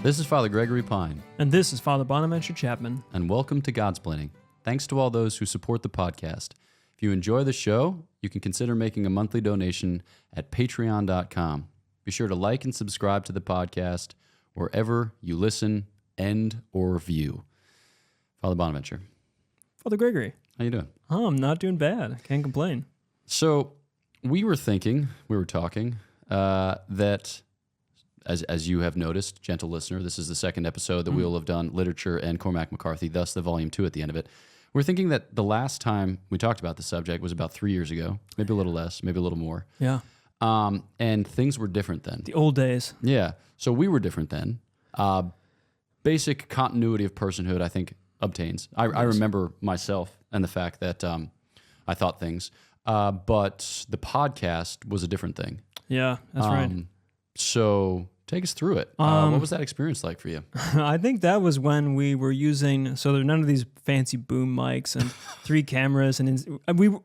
This is Father Gregory Pine. And this is Father Bonaventure Chapman. And welcome to Godsplaining. Thanks to all those who support the podcast. If you enjoy the show, you can consider making a monthly donation at patreon.com. Be sure to like and subscribe to the podcast wherever you listen, end, or view. Father Bonaventure. Father Gregory. How you doing? Oh, I'm not doing bad. Can't complain. So we were talking that... As you have noticed, gentle listener, this is the second episode that we will have done literature and Cormac McCarthy, thus the volume 2 at the end of it. We're thinking that the last time we talked about the subject was about 3 years ago, maybe a little less, maybe a little more. Yeah. And things were different then. The old days. Yeah. So we were different then. Basic continuity of personhood, I think, obtains. I remember myself and the fact that I thought things, but the podcast was a different thing. Yeah, that's right. So take us through it. What was that experience like for you? I think that was when we were using, so there were none of these fancy boom mics and 3 cameras. And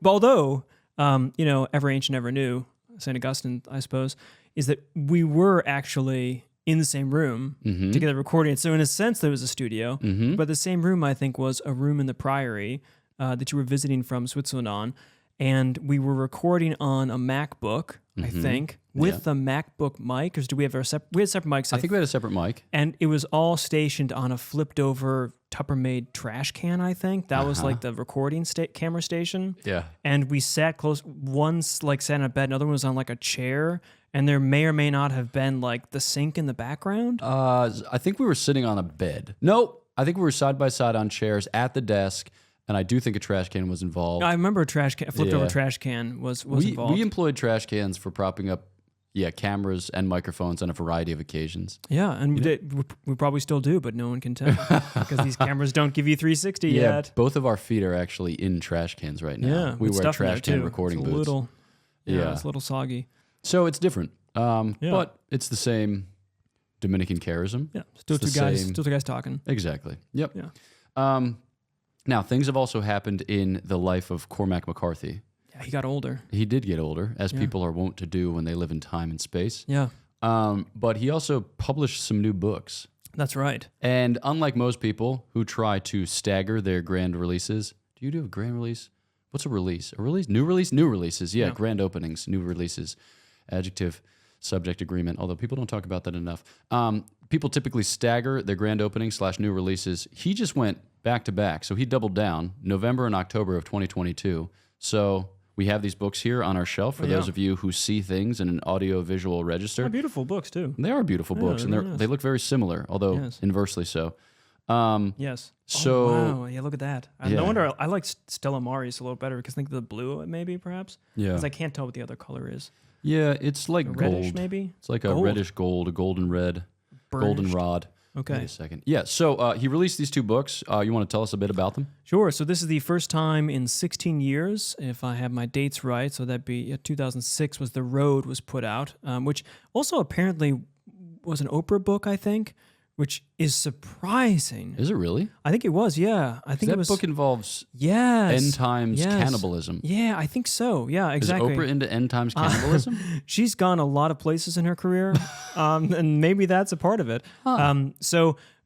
although, ever ancient, ever new, St. Augustine, I suppose, is that we were actually in the same room together recording it. So in a sense, there was a studio, but the same room, I think, was a room in the Priory that you were visiting from Switzerland on. And we were recording on a MacBook, I think, with the MacBook mic. Or do we have we had separate mics? I think we had a separate mic. And it was all stationed on a flipped over Tuppermade trash can, I think. That was like the recording camera station. Yeah. And we sat close. One sat on a bed, another one was on like a chair. And there may or may not have been like the sink in the background. I think we were sitting on a bed. Nope. I think we were side by side on chairs at the desk. And I do think a trash can was involved. I remember a flipped over trash can was involved. We employed trash cans for propping up, cameras and microphones on a variety of occasions. Yeah, and we probably still do, but no one can tell because these cameras don't give you 360 yet. Both of our feet are actually in trash cans right now. Yeah, we wear trash can recording boots. It's a little soggy. So it's different, but it's the same Dominican charism. Yeah, still two guys talking. Exactly. Yep. Yeah. Now, things have also happened in the life of Cormac McCarthy. Yeah, he got older. He did get older, as people are wont to do when they live in time and space. Yeah. But he also published some new books. That's right. And unlike most people who try to stagger their grand releases, do you do a grand release? What's a release? A release? New release? New releases. Yeah, grand openings, new releases. Adjective, subject, agreement, although people don't talk about that enough. People typically stagger their grand openings / new releases. He just went back to back. So he doubled down November and October of 2022. So we have these books here on our shelf for those of you who see things in an audio-visual register. They're beautiful books, too. They are beautiful books, and they look very similar, although inversely so. Yes. So, wow. Yeah, look at that. No wonder I like Stella Maris a little better because I think the blue, maybe, perhaps. Yeah. Because I can't tell what the other color is. Yeah, it's like gold. Reddish, maybe? It's like a reddish gold, a golden red, golden rod. Okay. Wait a second. Yeah, so he released these 2 books. You want to tell us a bit about them? Sure. So this is the first time in 16 years, if I have my dates right. So that'd be 2006 was The Road was put out, which also apparently was an Oprah book, I think, which is surprising. Is it really? I think it was, yeah. I think that book involves end times cannibalism. Yeah, I think so. Yeah, exactly. Is Oprah into end times cannibalism? She's gone a lot of places in her career, and maybe that's a part of it. Huh.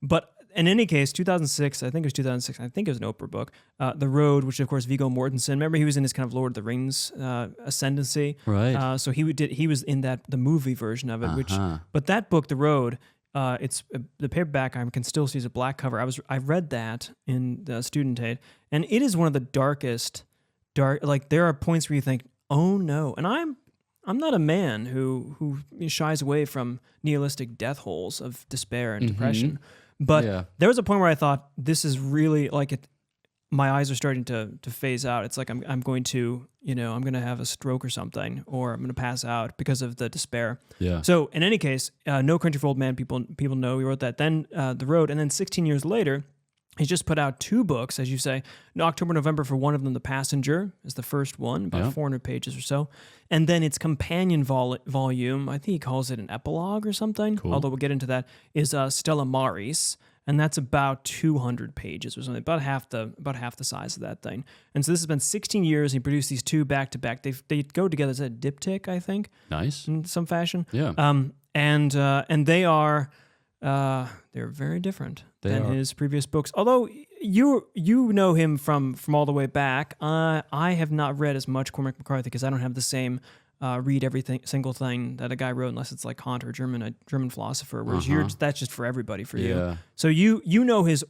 But in any case, 2006, I think it was 2006, I think it was an Oprah book, The Road, which of course Viggo Mortensen, remember he was in his kind of Lord of the Rings ascendancy. Right. So he was in the movie version of it, but that book, The Road, it's the paperback I can still see as a black cover. I read that in the student aid, and it is one of the darkest. Like there are points where you think, oh no, and I'm not a man who shies away from nihilistic death holes of despair and depression, but there was a point where I thought this is really like it. My eyes are starting to phase out. It's like I'm going to, I'm going to have a stroke or something, or I'm going to pass out because of the despair. Yeah. So in any case, No Country for Old Men, people know we wrote that. Then The Road, and then 16 years later, he's just put out 2 books, as you say. In October, November for one of them, The Passenger is the first one, about 400 pages or so. And then its companion volume, I think he calls it an epilogue or something, although we'll get into that, is Stella Maris. And that's about 200 pages or something, about half the size of that thing. And so this has been 16 years. He produced these 2 back to back. They go together as a diptych, I think. Nice. In some fashion. Yeah. And they are They're very different They than are. his previous books. Although you know him from all the way back. I have not read as much Cormac McCarthy because I don't have the same read everything single thing that a guy wrote unless it's like Kant or a German philosopher. Whereas that's just for everybody for you. So you know his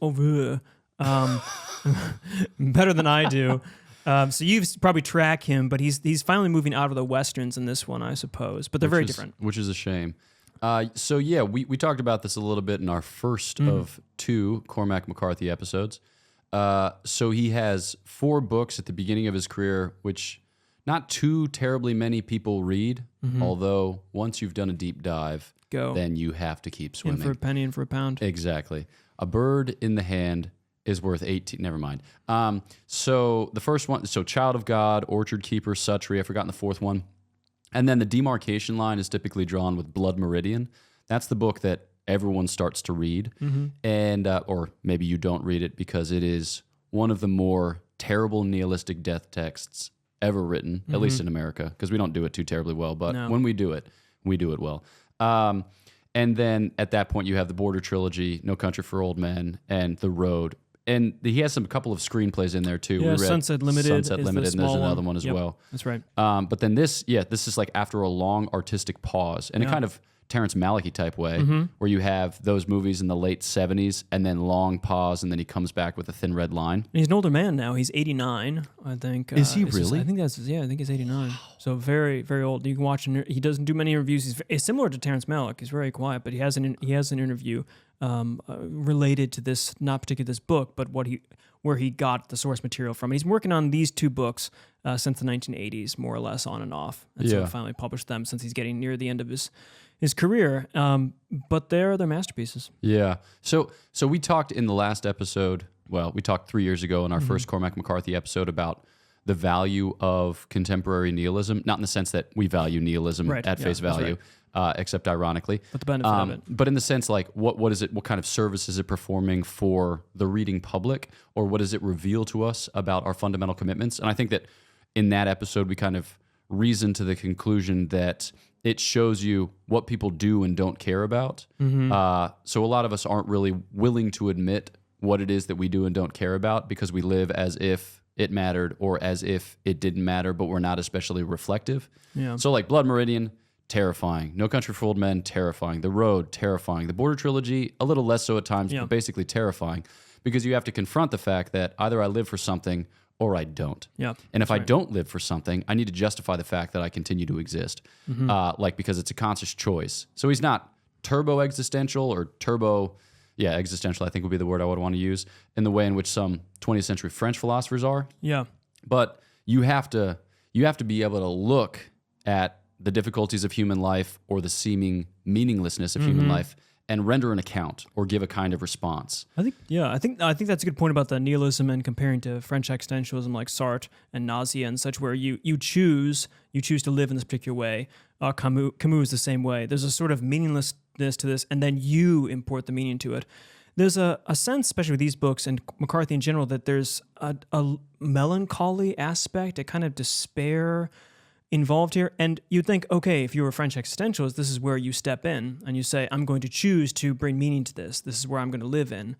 better than I do. So you've probably tracked him, but he's finally moving out of the westerns in this one, I suppose. But they're very different, which is a shame. So yeah, we talked about this a little bit in our first of 2 Cormac McCarthy episodes. So he has 4 books at the beginning of his career, which not too terribly many people read. Although once you've done a deep dive, then you have to keep swimming. In for a penny, in for a pound. Exactly. A Bird in the Hand is worth 18. Never mind. So the first one, Child of God, Orchard Keeper, Suttree. I've forgotten the 4th one. And then the demarcation line is typically drawn with Blood Meridian. That's the book that everyone starts to read. And or maybe you don't read it because it is one of the more terrible nihilistic death texts ever written, at least in America, because we don't do it too terribly well. But when we do it well. And then at that point, you have the Border Trilogy, No Country for Old Men, and The Road. And he has a couple of screenplays in there too. Yeah, we read Sunset Limited. Sunset Limited, and there's another one as well. That's right. But then this is like after a long artistic pause, in a kind of Terrence Malick type way, where you have those movies in the late 70s and then long pause, and then he comes back with a Thin Red Line. And he's an older man now. He's 89, I think. Is he really? I think he's 89. So very, very old. You can watch him. He doesn't do many interviews. He's similar to Terrence Malick. He's very quiet, but he has an interview related to this, not particularly this book, but where he got the source material from. He's been working on these 2 books since the 1980s, more or less, on and off. And so he finally published them since he's getting near the end of his career. But they're masterpieces. Yeah. So we talked in the last episode, we talked 3 years ago in our first Cormac McCarthy episode about the value of contemporary nihilism, not in the sense that we value nihilism at face value, except ironically. But the benefit of it. But in the sense, like, what is it? What kind of service is it performing for the reading public, or what does it reveal to us about our fundamental commitments? And I think that in that episode, we kind of reasoned to the conclusion that it shows you what people do and don't care about. So a lot of us aren't really willing to admit what it is that we do and don't care about because we live as if it mattered or as if it didn't matter, but we're not especially reflective. Yeah. So like Blood Meridian, terrifying. No Country for Old Men, terrifying. The Road, terrifying. The Border Trilogy, a little less so at times, but basically terrifying because you have to confront the fact that either I live for something or I don't. Yeah. And if I don't live for something, I need to justify the fact that I continue to exist, because it's a conscious choice. So he's not turbo existential or existential, I think would be the word I would want to use, in the way in which some 20th century French philosophers are. Yeah. But you have to be able to look at the difficulties of human life or the seeming meaninglessness of human life and render an account or give a kind of response. I think that's a good point about the nihilism and comparing to French existentialism like Sartre and Nausea and such, where you choose to live in this particular way. Camus is the same way. There's a sort of meaninglessness to this, and then you import the meaning to it. There's a sense, especially with these books and McCarthy in general, that there's a melancholy aspect, a kind of despair involved here. And you'd think, okay, if you were a French existentialist, this is where you step in and you say, I'm going to choose to bring meaning to this. This is where I'm going to live in.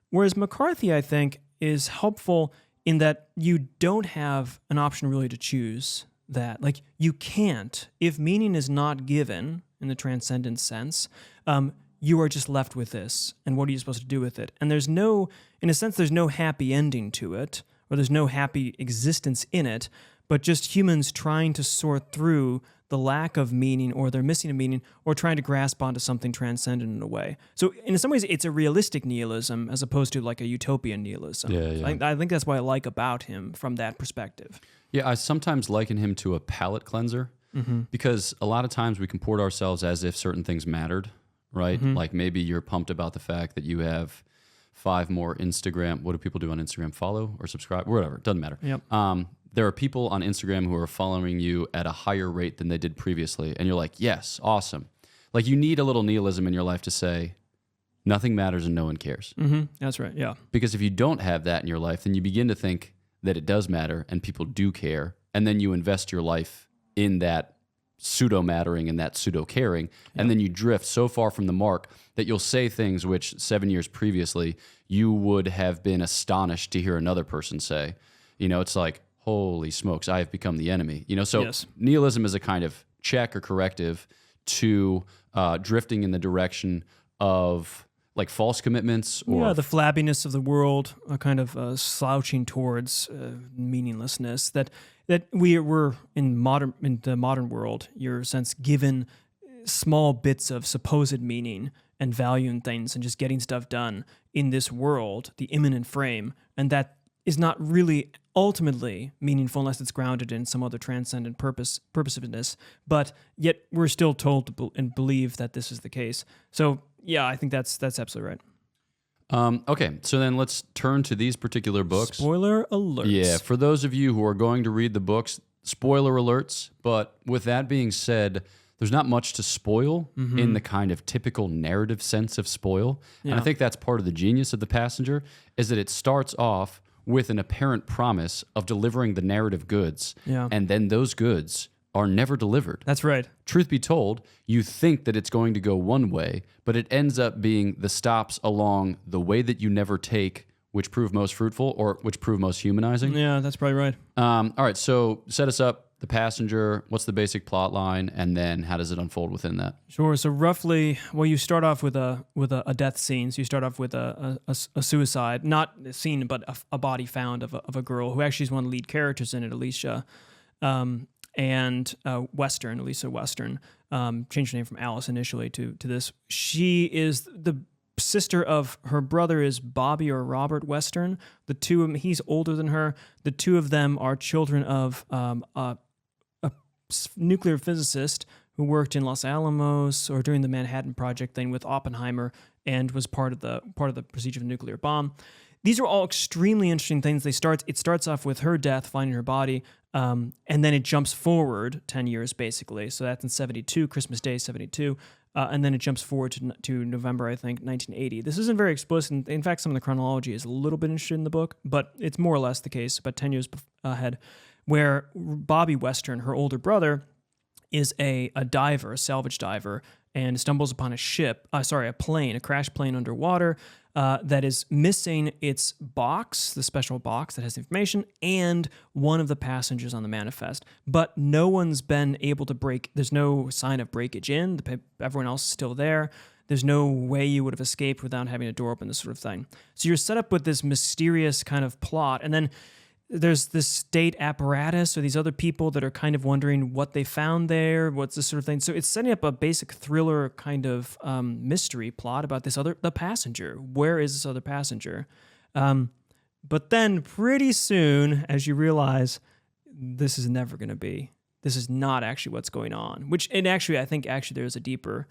Whereas McCarthy, I think, is helpful in that you don't have an option really to choose that. Like, you can't. If meaning is not given in the transcendent sense, you are just left with this. And what are you supposed to do with it? And there's no happy ending to it, or there's no happy existence in it, but just humans trying to sort through the lack of meaning or their missing of meaning or trying to grasp onto something transcendent in a way. So in some ways, it's a realistic nihilism as opposed to like a utopian nihilism. Yeah. I think that's what I like about him from that perspective. Yeah, I sometimes liken him to a palate cleanser because a lot of times we comport ourselves as if certain things mattered, right? Like maybe you're pumped about the fact that you have 5 more Instagram. What do people do on Instagram? Follow or subscribe? Whatever. Doesn't matter. Yep. There are people on Instagram who are following you at a higher rate than they did previously. And you're like, yes, awesome. Like you need a little nihilism in your life to say, nothing matters and no one cares. That's right, yeah. Because if you don't have that in your life, then you begin to think that it does matter and people do care. And then you invest your life in that pseudo-mattering and that pseudo-caring, and then you drift so far from the mark that you'll say things which 7 years previously you would have been astonished to hear another person say. It's like, holy smokes, I have become the enemy. So nihilism is a kind of check or corrective to drifting in the direction of like false commitments, or the flabbiness of the world, a kind of slouching towards meaninglessness. That we're in the modern world, you're since given small bits of supposed meaning and value in things, and just getting stuff done in this world, the immanent frame, and that is not really ultimately meaningful unless it's grounded in some other transcendent purposiveness. But yet we're still told to and believe that this is the case. So yeah, I think that's absolutely right. Okay, so then let's turn to these particular books. Spoiler alerts. Yeah, for those of you who are going to read the books, spoiler alerts. But with that being said, there's not much to spoil in the kind of typical narrative sense of spoil. Yeah. And I think that's part of the genius of The Passenger, is that it starts off with an apparent promise of delivering the narrative goods, and then those goods are never delivered. That's right. Truth be told, you think that it's going to go one way, but it ends up being the stops along the way that you never take, which prove most fruitful or which prove most humanizing. Yeah, that's probably right. All right, so set us up. The Passenger, what's the basic plot line, and then how does it unfold within that? Sure. So roughly, well, you start off with a death scene. So you start off with a suicide, not a scene, but a body found of a girl who actually is one of the lead characters in it, Alicia, and Elisa Western. Changed her name from Alice initially to this. She is the sister of her brother is Bobby or Robert Western. The two of them, he's older than her. The two of them are children of a nuclear physicist who worked in Los Alamos or during the Manhattan Project thing with Oppenheimer and was part of the procedure of a nuclear bomb. These are all extremely interesting things. It starts off with her death, finding her body, and then it jumps forward 10 years basically. So that's in 72, Christmas Day 72. And then it jumps forward to November, I think, 1980. This isn't very explicit. In fact, some of the chronology is a little bit interested in the book, but it's more or less the case, about 10 years ahead, where Bobby Western, her older brother, is a diver, a salvage diver, and stumbles upon a plane, a crashed plane underwater that is missing its box, the special box that has the information, and one of the passengers on the manifest. But no one's been able to there's no sign of breakage in, everyone else is still there. There's no way you would have escaped without having a door open, this sort of thing. So you're set up with this mysterious kind of plot, and then there's this state apparatus or these other people that are kind of wondering what they found there, what's this sort of thing. So it's setting up a basic thriller kind of mystery plot about the passenger. Where is this other passenger? But then pretty soon, as you realize, this is not actually what's going on. I think there's a deeper,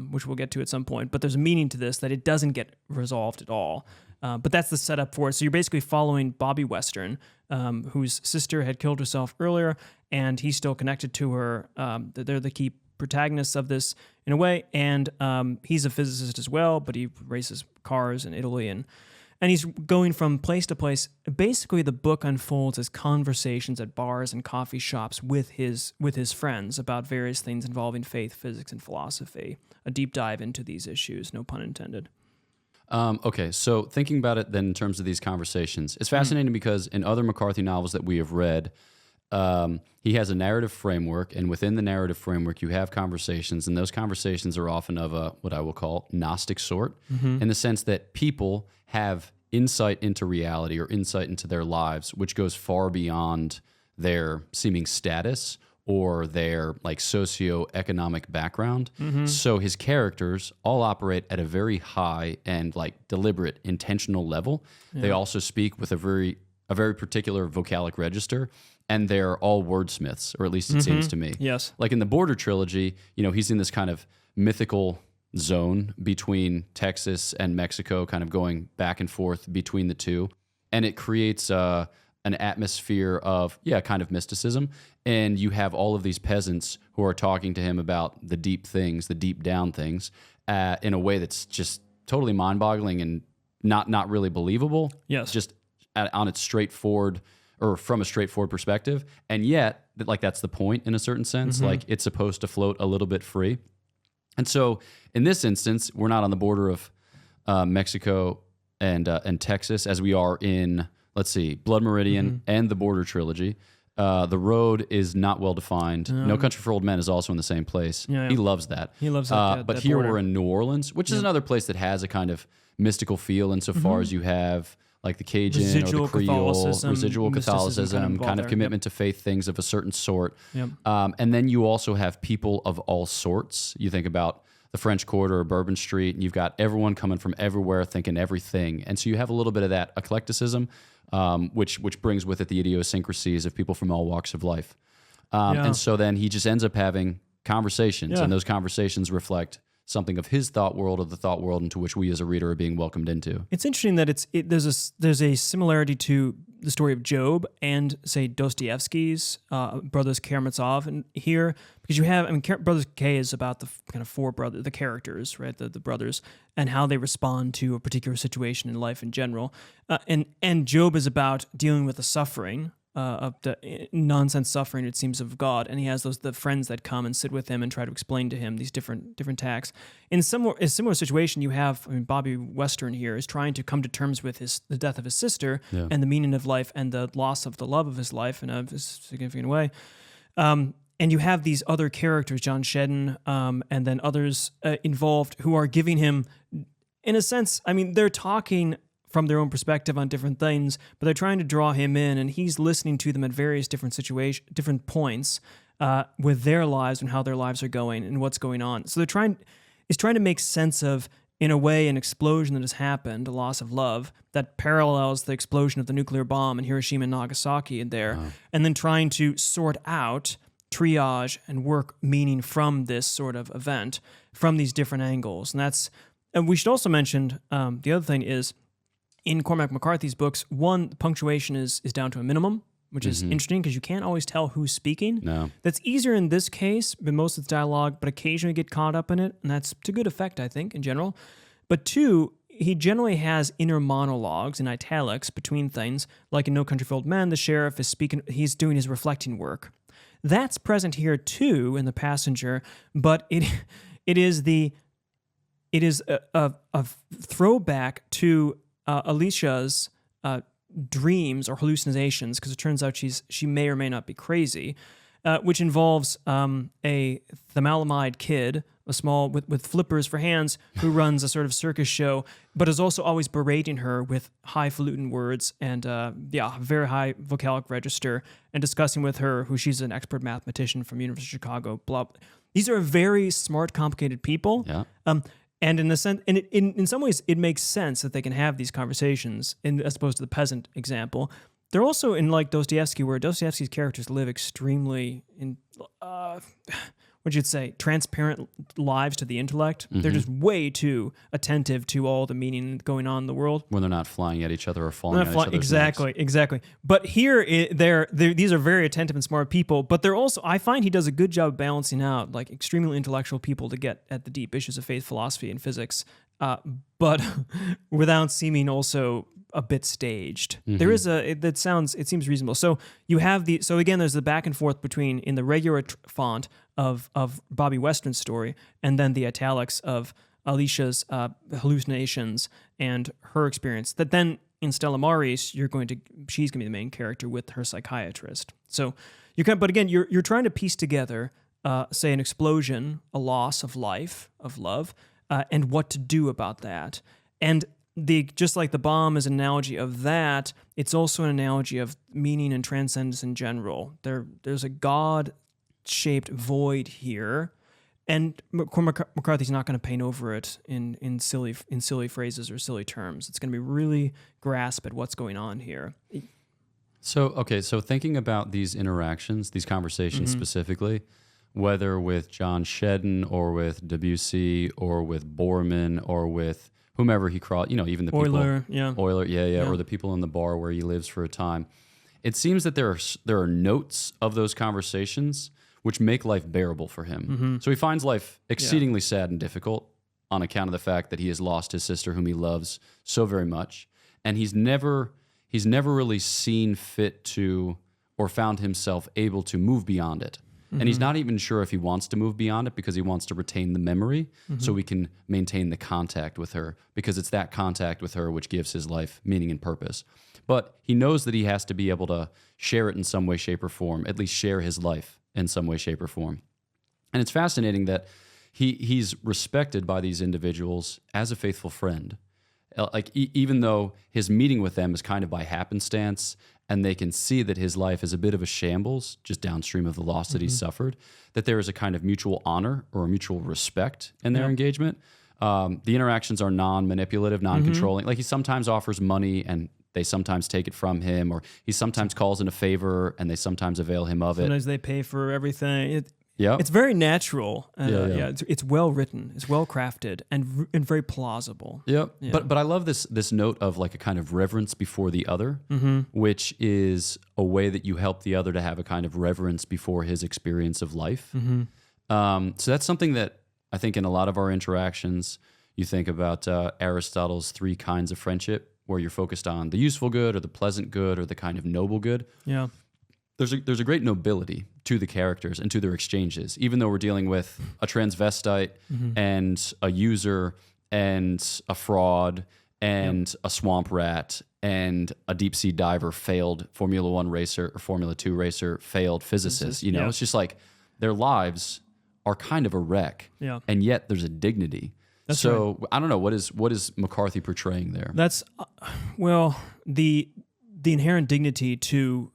which we'll get to at some point, but there's a meaning to this that it doesn't get resolved at all. But that's the setup for it. So you're basically following Bobby Western, whose sister had killed herself earlier, and he's still connected to her. They're the key protagonists of this in a way, and he's a physicist as well, but he races cars in Italy, and he's going from place to place. Basically, the book unfolds as conversations at bars and coffee shops with his friends about various things involving faith, physics, and philosophy. A deep dive into these issues, no pun intended. Okay, so thinking about it then in terms of these conversations, it's fascinating because in other McCarthy novels that we have read, he has a narrative framework, and within the narrative framework, you have conversations, and those conversations are often of a what I will call Gnostic sort, in the sense that people have insight into reality or insight into their lives, which goes far beyond their seeming status or their like socioeconomic background. So his characters all operate at a very high and like deliberate, intentional level. Yeah. They also speak with a very particular vocalic register, and they're all wordsmiths, or at least it seems to me. Yes. Like in the Border trilogy, he's in this kind of mythical zone between Texas and Mexico, kind of going back and forth between the two. And it creates an atmosphere of, kind of mysticism. And you have all of these peasants who are talking to him about the deep things, the deep down things, in a way that's just totally mind-boggling and not really believable. Yes. Just on its straightforward or from a straightforward perspective, and yet, like, that's the point in a certain sense. Like, it's supposed to float a little bit free. And so in this instance, we're not on the border of Mexico and Texas as we are in, let's see, Blood Meridian and the Border Trilogy. The road is not well defined. No Country for Old Men is also in the same place. Yeah. He loves that. He loves that. But that here border. we're in New Orleans, which is another place that has a kind of mystical feel insofar as you have like the Cajun Residual or the Creole, Catholicism, residual mysticism Catholicism, kind of there. commitment to faith, things of a certain sort. Yep. And then you also have people of all sorts. You think about the French Quarter or Bourbon Street, and you've got everyone coming from everywhere thinking everything. And so you have a little bit of that eclecticism, which brings with it the idiosyncrasies of people from all walks of life. And so then he just ends up having conversations, and those conversations reflect something of his thought world or the thought world into which we as a reader are being welcomed into. It's interesting that there's a similarity to the story of Job and, say, Dostoevsky's Brothers Karamazov and here, because you have, Brothers K is about the kind of four brothers, the characters, right, the brothers, and how they respond to a particular situation in life in general. And Job is about dealing with the suffering, of the nonsense suffering, it seems, of God, and he has the friends that come and sit with him and try to explain to him these different tacks. In a similar situation, you have Bobby Western here is trying to come to terms with the death of his sister and the meaning of life and the loss of the love of his life in a significant way. And you have these other characters, John Shedden, and then others involved who are giving him, in a sense, they're talking from their own perspective on different things, but they're trying to draw him in, and he's listening to them at various different points with their lives and how their lives are going and what's going on. So he's trying to make sense of, in a way, an explosion that has happened, a loss of love that parallels the explosion of the nuclear bomb in Hiroshima and Nagasaki and then trying to sort out, triage, and work meaning from this sort of event from these different angles. And we should also mention the other thing is, in Cormac McCarthy's books, one, the punctuation is down to a minimum, which is interesting because you can't always tell who's speaking. No. That's easier in this case, but most of it's dialogue, but occasionally get caught up in it, and that's to good effect, I think, in general. But two, he generally has inner monologues in italics between things, like in No Country for Old Men, the sheriff is speaking, he's doing his reflecting work. That's present here too in The Passenger, but it is a throwback to Alicia's dreams or hallucinations, because it turns out she may or may not be crazy, which involves a thalamalomide kid, a small with flippers for hands, who runs a sort of circus show, but is also always berating her with highfalutin words and very high vocalic register, and discussing with her who she's an expert mathematician from University of Chicago. Blah. These are very smart, complicated people. Yeah. And in the sense, and in some ways, it makes sense that they can have these conversations, as opposed to the peasant example. They're also in, like, Dostoevsky, where Dostoevsky's characters live extremely what you'd say, transparent lives to the intellect. They're just way too attentive to all the meaning going on in the world. When they're not flying at each other or falling at each other's Exactly. But here, these are very attentive and smart people, but they're also, I find he does a good job balancing out, like, extremely intellectual people to get at the deep issues of faith, philosophy, and physics, but without seeming also a bit staged. There is it seems reasonable. So you have again, there's the back and forth between, in the regular font of Bobby Western's story, and then the italics of Alicia's hallucinations and her experience, that then in Stella Maris, she's going to be the main character with her psychiatrist. So but again, you're trying to piece together, say, an explosion, a loss of life, of love, and what to do about that. And just like the bomb is an analogy of that, it's also an analogy of meaning and transcendence in general. There's a God-shaped void here, and Cormac McCarthy's not going to paint over it in silly phrases or silly terms. It's going to be really grasp at what's going on here. So thinking about these interactions, these conversations specifically, whether with John Shedden or with Debussy or with Borman or with whomever he crossed, even the Euler, or the people in the bar where he lives for a time. It seems that there are notes of those conversations which make life bearable for him. So he finds life exceedingly sad and difficult on account of the fact that he has lost his sister, whom he loves so very much, and he's never he's never really seen fit to or found himself able to move beyond it. And he's not even sure if he wants to move beyond it because he wants to retain the memory so we can maintain the contact with her, because it's that contact with her which gives his life meaning and purpose. But he knows that he has to be able to share it in some way, shape, or form, at least share his life in some way, shape, or form. And it's fascinating that he's respected by these individuals as a faithful friend. Like even though his meeting with them is kind of by happenstance, and they can see that his life is a bit of a shambles just downstream of the loss that he's suffered, that there is a kind of mutual honor or a mutual respect in their engagement. The interactions are non-manipulative, non-controlling. Like he sometimes offers money and they sometimes take it from him, or he sometimes calls in a favor and they sometimes avail him of it. Sometimes they pay for everything. Yeah, It's very natural. Yeah. It's well written. It's well crafted and very plausible. Yep. Yeah. But I love this note of like a kind of reverence before the other, which is a way that you help the other to have a kind of reverence before his experience of life. So that's something that I think in a lot of our interactions, you think about Aristotle's 3 kinds of friendship, where you're focused on the useful good or the pleasant good or the kind of noble good. Yeah. There's a great nobility to the characters and to their exchanges, even though we're dealing with a transvestite and a user and a fraud and a swamp rat and a deep sea diver, failed Formula 1 racer or Formula 2 racer, failed physicist. You know, it's just like their lives are kind of a wreck, and yet there's a dignity. That's so right. I don't know, what is McCarthy portraying there? That's the inherent dignity to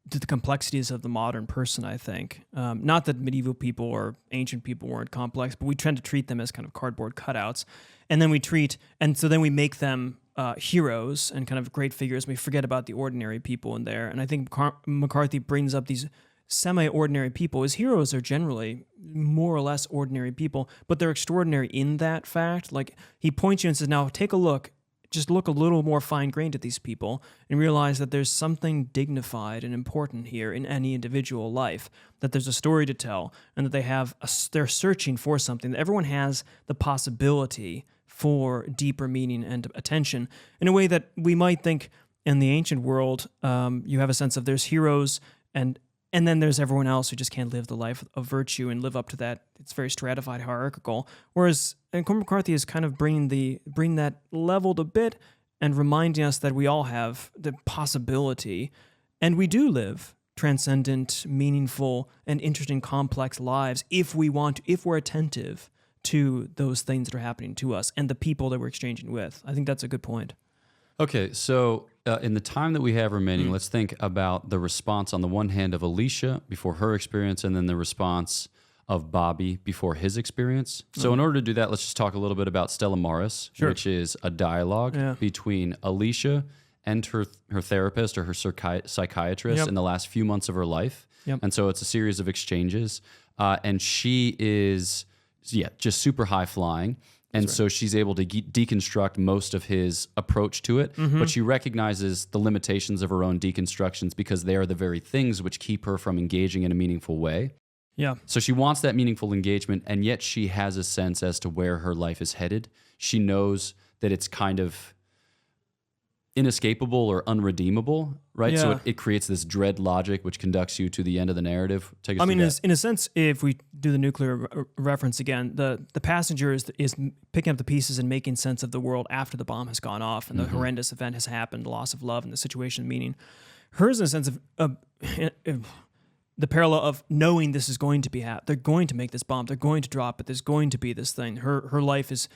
the complexities of the modern person, I think. Not that medieval people or ancient people weren't complex, but we tend to treat them as kind of cardboard cutouts. And then we make them heroes and kind of great figures. We forget about the ordinary people in there. And I think McCarthy brings up these semi-ordinary people. His heroes are generally more or less ordinary people, but they're extraordinary in that fact. Like, he points you and says, now take a look. Just look a little more fine-grained at these people and realize that there's something dignified and important here in any individual life, that there's a story to tell, and that they're searching for something, that everyone has the possibility for deeper meaning and attention in a way that we might think in the ancient world. You have a sense of there's heroes and then there's everyone else who just can't live the life of virtue and live up to that. It's very stratified, hierarchical. Whereas Cormac McCarthy is kind of bringing that leveled a bit and reminding us that we all have the possibility, and we do live transcendent, meaningful, and interesting, complex lives if we're attentive to those things that are happening to us and the people that we're exchanging with. I think that's a good point. Okay, so in the time that we have remaining, let's think about the response on the one hand of Alicia before her experience, and then the response of Bobby before his experience. So in order to do that, let's just talk a little bit about Stella Maris, which is a dialogue between Alicia and her therapist or her psychiatrist in the last few months of her life. And so it's a series of exchanges. And she is, just super high flying. And so she's able to deconstruct most of his approach to it, but she recognizes the limitations of her own deconstructions because they are the very things which keep her from engaging in a meaningful way. Yeah. So she wants that meaningful engagement, and yet she has a sense as to where her life is headed. She knows that it's kind of inescapable or unredeemable, right? Yeah. So it creates this dread logic which conducts you to the end of the narrative. Take us through that. In a sense, if we do the nuclear reference again, the passenger is picking up the pieces and making sense of the world after the bomb has gone off and the horrendous event has happened, the loss of love and the situation meaning. Hers, in a sense of the parallel of knowing this is going to be they're going to make this bomb, they're going to drop it, there's going to be this thing. Her life is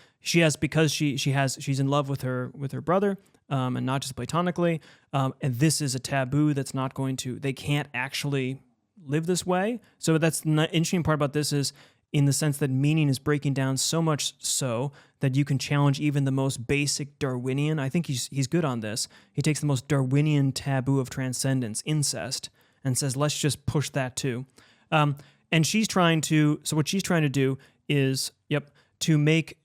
because she's in love with her brother, and not just platonically, and this is a taboo they can't actually live this way. So that's the interesting part about this is in the sense that meaning is breaking down so much so that you can challenge even the most basic Darwinian. I think he's good on this. He takes the most Darwinian taboo of transcendence, incest, and says, let's just push that too. And what she's trying to do is, to make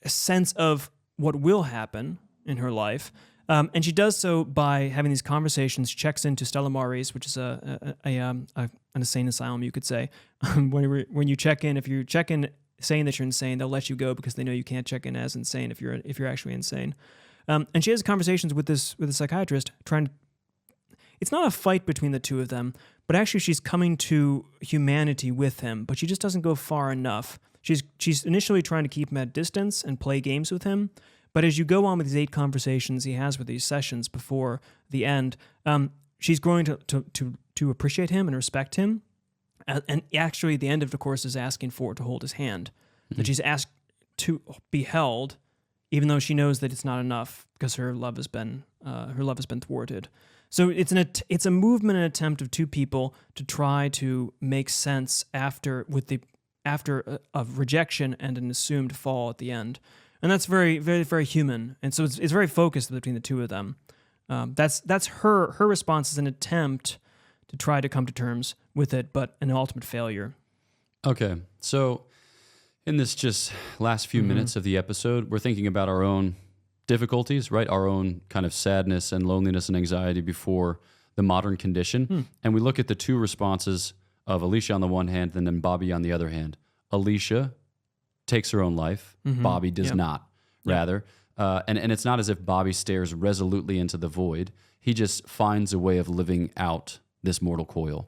a sense of what will happen in her life. And she does so by having these conversations, checks into Stella Maris, which is an insane asylum, you could say. When you check in, if you check in saying that you're insane, they'll let you go because they know you can't check in as insane if you're actually insane. And she has conversations with a psychiatrist it's not a fight between the two of them, but actually she's coming to humanity with him, but she just doesn't go far enough. She's initially trying to keep him at distance and play games with him, but as you go on with these 8 conversations he has with these sessions before the end, she's growing to appreciate him and respect him. And actually, the end of the course is asking to hold his hand. Mm-hmm. That she's asked to be held, even though she knows that it's not enough because her love has been thwarted. So it's a movement, an attempt of 2 people to try to make sense after of rejection and an assumed fall at the end, and that's very, very, very human. And so it's very focused between the 2 of them. That's her response is an attempt to try to come to terms with it, but an ultimate failure. Okay, so in this just last few minutes of the episode, we're thinking about our own difficulties, right? Our own kind of sadness and loneliness and anxiety before the modern condition. And we look at the 2 responses of Alicia on the one hand and then Bobby on the other hand. Alicia takes her own life. Bobby does not, rather. And it's not as if Bobby stares resolutely into the void. He just finds a way of living out this mortal coil,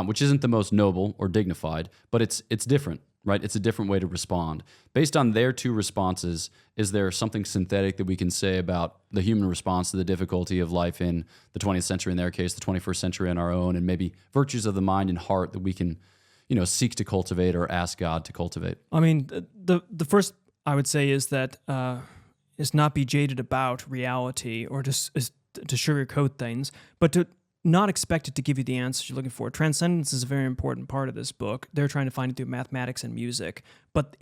which isn't the most noble or dignified, but it's different, right? It's a different way to respond. Based on their 2 responses, is there something synthetic that we can say about the human response to the difficulty of life in the 20th century, in their case, the 21st century in our own, and maybe virtues of the mind and heart that we can, seek to cultivate or ask God to cultivate? I mean, the first I would say is that is not be jaded about reality or to sugarcoat things, but to not expect it to give you the answers you're looking for. Transcendence is a very important part of this book. They're trying to find it through mathematics and music, but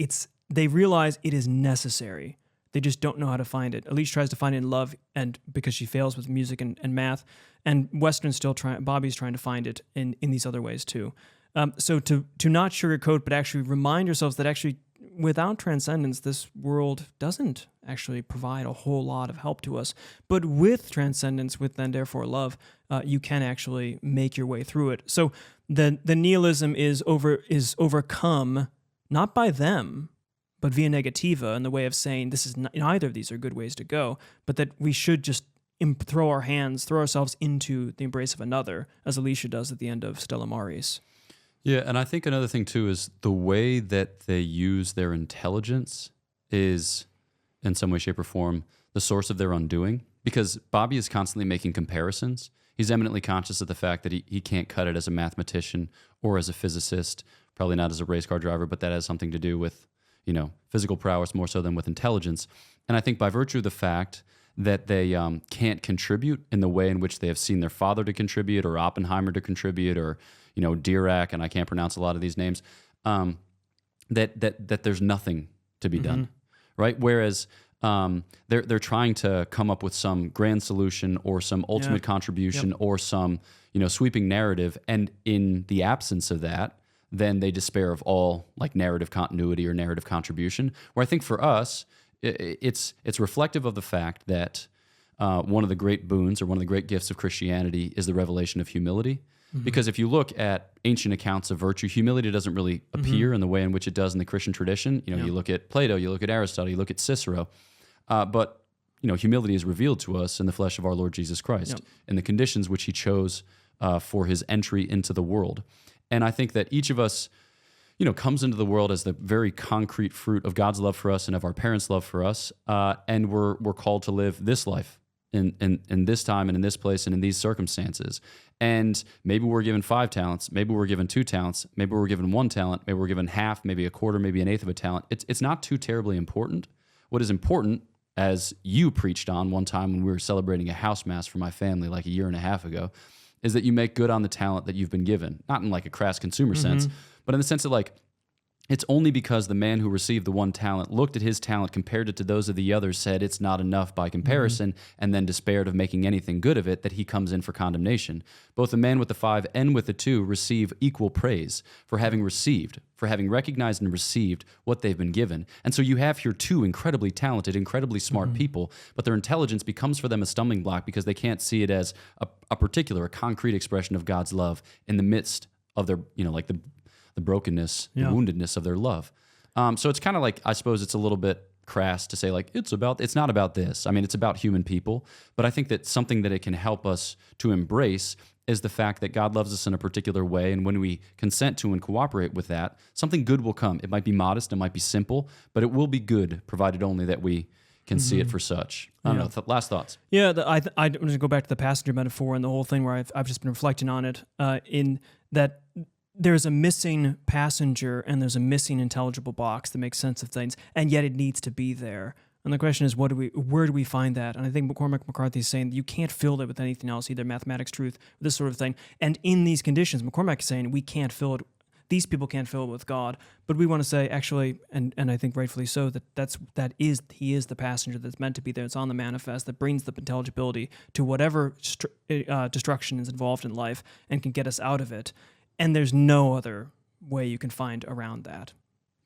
they realize it is necessary. They just don't know how to find it. Elise tries to find it in love, and because she fails with music and math, and Western's Bobby's trying to find it in these other ways too. So to not sugarcoat, but actually remind yourselves that actually without transcendence, this world doesn't actually provide a whole lot of help to us. But with transcendence, with then therefore love, you can actually make your way through it. So the nihilism is overcome not by them, but via negativa, in the way of saying this is not, neither of these are good ways to go, but that we should just throw ourselves into the embrace of another, as Alicia does at the end of Stella Maris. Yeah, and I think another thing too is the way that they use their intelligence is, in some way, shape, or form, the source of their undoing. Because Bobby is constantly making comparisons. He's eminently conscious of the fact that he can't cut it as a mathematician or as a physicist, probably not as a race car driver, but that has something to do with, physical prowess more so than with intelligence. And I think by virtue of the fact that they can't contribute in the way in which they have seen their father to contribute, or Oppenheimer to contribute, or Dirac, and I can't pronounce a lot of these names, that there's nothing to be done, right? Whereas they're trying to come up with some grand solution or some ultimate contribution or some sweeping narrative, and in the absence of that, then they despair of all like narrative continuity or narrative contribution. Where I think for us, it's reflective of the fact that one of the great boons or one of the great gifts of Christianity is the revelation of humility. Because if you look at ancient accounts of virtue, humility doesn't really appear in the way in which it does in the Christian tradition. You look at Plato, you look at Aristotle, you look at Cicero, but humility is revealed to us in the flesh of our Lord Jesus Christ, in the conditions which he chose for his entry into the world. And I think that each of us, comes into the world as the very concrete fruit of God's love for us and of our parents' love for us, and we're called to live this life in this time and in this place and in these circumstances. And maybe we're given 5 talents, maybe we're given 2 talents, maybe we're given 1 talent, maybe we're given half, maybe a quarter, maybe an eighth of a talent. It's not too terribly important. What is important, as you preached on one time when we were celebrating a house mass for my family like a year and a half ago, is that you make good on the talent that you've been given. Not in like a crass consumer sense, but in the sense of like, it's only because the man who received the 1 talent looked at his talent, compared it to those of the others, said it's not enough by comparison, and then despaired of making anything good of it, that he comes in for condemnation. Both the man with the 5 and with the 2 receive equal praise for having received, for having recognized and received what they've been given. And so you have here 2 incredibly talented, incredibly smart people, but their intelligence becomes for them a stumbling block because they can't see it as a particular, a concrete expression of God's love in the midst of their, like the brokenness, the woundedness of their love. So it's kind of like, I suppose it's a little bit crass to say like it's not about this. I mean, it's about human people, but I think that something that it can help us to embrace is the fact that God loves us in a particular way, and when we consent to and cooperate with that, something good will come. It might be modest, it might be simple, but it will be good, provided only that we can see it for such. I don't know. Last thoughts? Yeah, I'm going to go back to the passenger metaphor and the whole thing where I've just been reflecting on it, in that there's a missing passenger and there's a missing intelligible box that makes sense of things, and yet it needs to be there. And the question is, where do we find that? And I think Cormac McCarthy is saying that you can't fill it with anything else, either mathematics, truth, this sort of thing. And in these conditions, McCormack is saying we can't fill it. These people can't fill it with God, but we want to say actually, and I think rightfully so, he is the passenger that's meant to be there. It's on the manifest that brings the intelligibility to whatever destruction is involved in life and can get us out of it. And there's no other way you can find around that.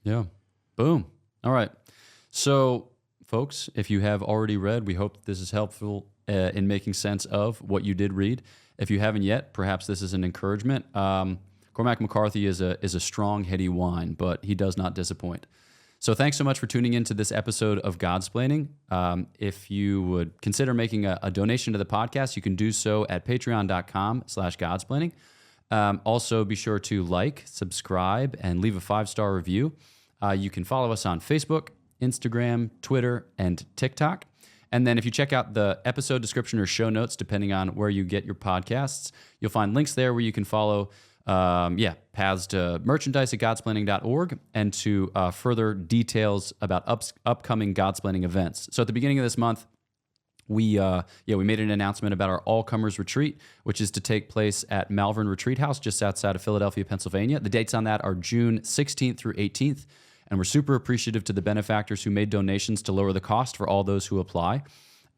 Yeah. Boom. All right. So, folks, if you have already read, we hope this is helpful in making sense of what you did read. If you haven't yet, perhaps this is an encouragement. Cormac McCarthy is a strong, heady wine, but he does not disappoint. So thanks so much for tuning in to this episode of Godsplaining. If you would consider making a donation to the podcast, you can do so at patreon.com/Godsplaining. Also, be sure to like, subscribe, and leave a 5-star review. You can follow us on Facebook, Instagram, Twitter, and TikTok. And then if you check out the episode description or show notes, depending on where you get your podcasts, you'll find links there where you can follow paths to merchandise at godsplaining.org and to further details about upcoming Godsplaining events. So at the beginning of this month, we made an announcement about our all-comers retreat, which is to take place at Malvern Retreat House just outside of Philadelphia, Pennsylvania. The dates on that are June 16th through 18th, and we're super appreciative to the benefactors who made donations to lower the cost for all those who apply.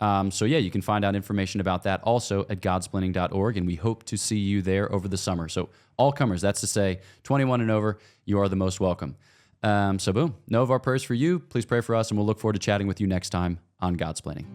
You can find out information about that also at godsplaining.org, and we hope to see you there over the summer. So all comers, that's to say 21 and over, you are the most welcome. Boom, know of our prayers for you. Please pray for us, and we'll look forward to chatting with you next time on Godsplaining.